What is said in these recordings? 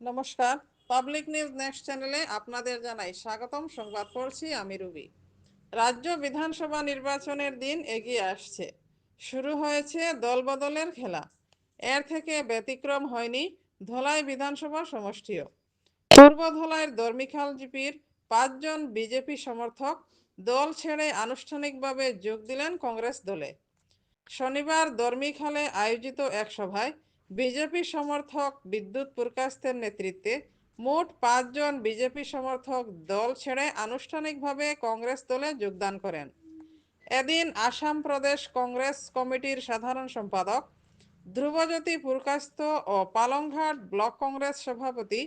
নমস্কার, public news next চ্যানেলে আপনাদের জানাই স্বাগতম। সংবাদ পড়ছি আমি রুবি। রাজ্য বিধানসভা নির্বাচনের দিন এগিয়ে আসছে, শুরু হয়েছে দলবদলের খেলা। এর থেকে ব্যতিক্রম হয়নি ধলাই বিধানসভা সমষ্টিও। পূর্ব ধলাইয়ের দর্মিখাল জিপির 5 জন বিজেপি সমর্থক দল ছেড়ে আনুষ্ঠানিকভাবে যোগ দিলেন কংগ্রেস দলে। শনিবার দর্মিখালে আয়োজিত এক সভায় বিজেপি সমর্থক বিদ্যুৎ পুরকাস্তের নেতৃত্বে মোট 5 জন বিজেপি সমর্থক দল ছেড়ে আনুষ্ঠানিকভাবে কংগ্রেস দলে যোগদান করেন। এদিন আসাম প্রদেশ কংগ্রেস কমিটির সাধারণ সম্পাদক ধ্রুবজ্যোতি পুরকাস্ত ও পালংঘাট ব্লক কংগ্রেস সভাপতি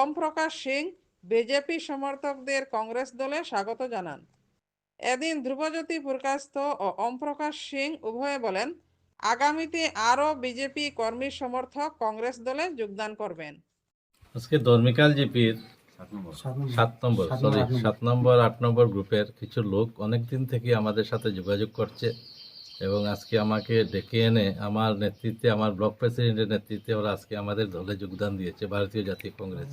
ওম প্রকাশ সিং বিজেপি সমর্থকদের কংগ্রেস দলে স্বাগত জানান। এদিন ধ্রুবজ্যোতি পুরকাস্ত ও ওম প্রকাশ সিং উভয়ে বলেন, আগামীতে আরও বিজেপি কর্মী সমর্থক কংগ্রেস দলে যোগদান করবেন। আজকে দর্মিকাল জিপির 7 নম্বর 8 নম্বর গ্রুপের কিছু লোক অনেকদিন থেকে আমাদের সাথে যোগাযোগ করছে এবং আজকে আমাকে ডেকে এনে আমার নেতৃত্বে, আমার ব্লক প্রেসিডেন্টের নেতৃত্বে ওরা আজকে আমাদের দলে যোগদান দিয়েছে, ভারতীয় জাতীয় কংগ্রেস।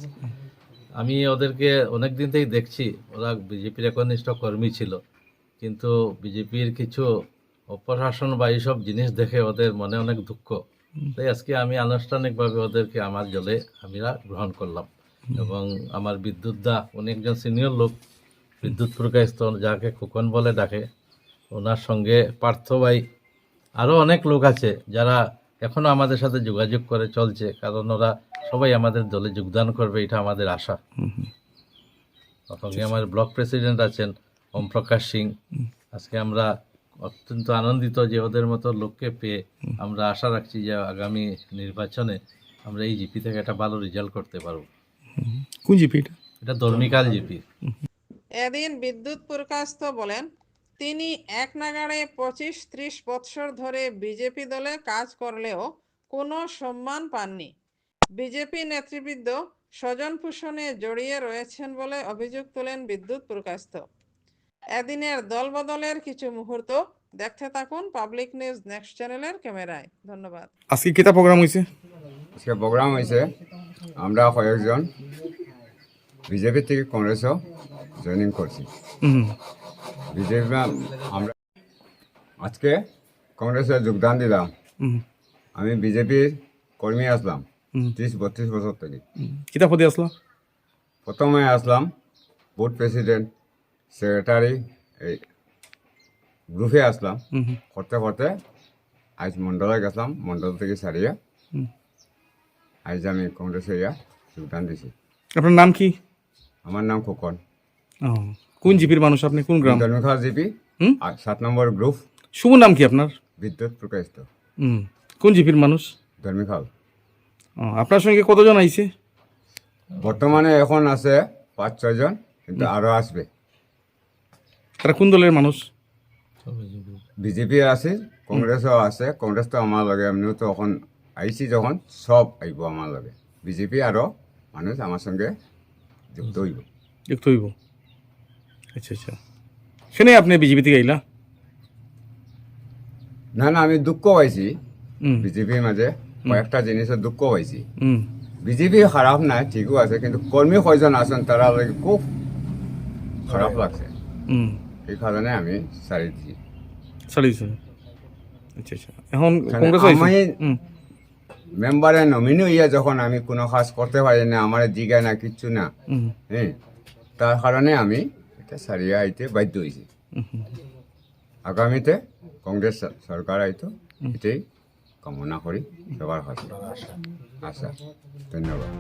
আমি ওদেরকে অনেকদিন থেকে দেখছি, ওরা বিজেপির একনিষ্ঠ কর্মী ছিল, কিন্তু বিজেপির কিছু অপশাসন বা এইসব জিনিস দেখে ওদের মনে অনেক দুঃখ। তাই আজকে আমি আনুষ্ঠানিকভাবে ওদেরকে আমার দলে আমরা গ্রহণ করলাম। এবং আমার বিদ্যুৎ দা, উনি একজন সিনিয়র লোক, বিদ্যুৎ পুরকাস্ত, যাকে খোকন বলে ডাকে, ওনার সঙ্গে পার্থ ভাই, আরও অনেক লোক আছে যারা এখনও আমাদের সাথে যোগাযোগ করে চলছে, কারণ ওরা সবাই আমাদের দলে যোগদান করবে, এটা আমাদের আশা। সঙ্গে আমার ব্লক প্রেসিডেন্ট আছেন ওম প্রকাশ সিং। আজকে আমরা অত্যন্ত আনন্দিত যে ওদের মতো লোককে পেয়ে আমরা আশা রাখছি যে আগামী নির্বাচনে আমরা এই জিপি থেকে একটা ভালো রেজাল্ট করতে পারবো। কোন জিপি এটা দর্মিকাল জিপি। এদিন বিদ্যুৎ পুরকাস্ত বলেন, তিনি এক নাগাড়ে 25-30 বৎসর ধরে বিজেপি দলে কাজ করলেও কোনো সম্মান পাননি। বিজেপি নেতৃবৃন্দ স্বজন পোষণে জড়িয়ে রয়েছেন বলে অভিযোগ তোলেন বিদ্যুৎ পুরকাস্ত। এদিনের দলবদলের কিছু মুহূর্ত দেখতে থাকুন পাবলিক নিউজ নেক্সট চ্যানেলের ক্যামেরায়। ধন্যবাদ। আজকে কিতা প্রোগ্রাম হয়েছে? আজকে প্রোগ্রাম হয়েছে, আমরা কয়েকজন বিজেপি থেকে কংগ্রেসও জয়েনিং করছি। বিজেপি আমরা আজকে কংগ্রেসে যোগদান দিলাম। আমি বিজেপির কর্মী আসলাম 30-32 বছর থেকে। কিতা পদে আসলো? প্রথমে আসলাম বুথ প্রেসিডেন্ট, সেক্রেটারি, এই গ্রুপে আসলাম। করতে করতে আজ মন্ডলে গেছিলাম, মন্ডল থেকে সারিয়া আজ আমি কংগ্রেসে যোগদান দিছি। আপনার নাম কি? আমার নাম খোকন। কোন জিপির মানুষ আপনি? কোন গ্রাম? দর্মিখাল জিপি 7 নম্বর গ্রুপ। শুভ নাম কি আপনার? বিদ্যুৎ প্রকাশিত। কোন জিপির মানুষ? দর্মিখাল। আপনার সঙ্গে কতজন আইছে? বর্তমানে এখন আছে 5-6 জন, কিন্তু আরো আসবে। তারা কোন দলের মানুষ? বিজেপি আছে, কংগ্রেসও আছে। কংগ্রেস তো আমার লগে, এমনিও তো এখন আইছি যখন সব আইব আমার লগে। বিজেপি আরো মানুষ আমার সঙ্গে যুক্ত হইব। যুক্ত হইব। আচ্ছা আচ্ছা। সেখানে আপনি বিজেপি থেকে আইলা? না না, আমি দুঃখ পাইছি বিজেপির মাঝে, কয়েকটা জিনিসের দুঃখ পাইছি। বিজেপি খারাপ না, ঠিকও আছে, কিন্তু কর্মী কয়জন আছেন তারা লাগে খুব খারাপ লাগছে। এই কারণে আমি ছাড়ি দিছি। আচ্ছা আচ্ছা। এখন কংগ্রেস আমি মেম্বারে নমিনি হইয়া যখন আমি কোনো কাজ করতে পারি না, আমার জিগায় না, কিচ্ছু না, হ্যাঁ, তার কারণে আমি এটা ছাড়িয়া আইতে বাধ্য হয়েছি। আগামীতে কংগ্রেস সরকার আইতো, এটাই কামনা করি সবার কাছে। আশা। ধন্যবাদ।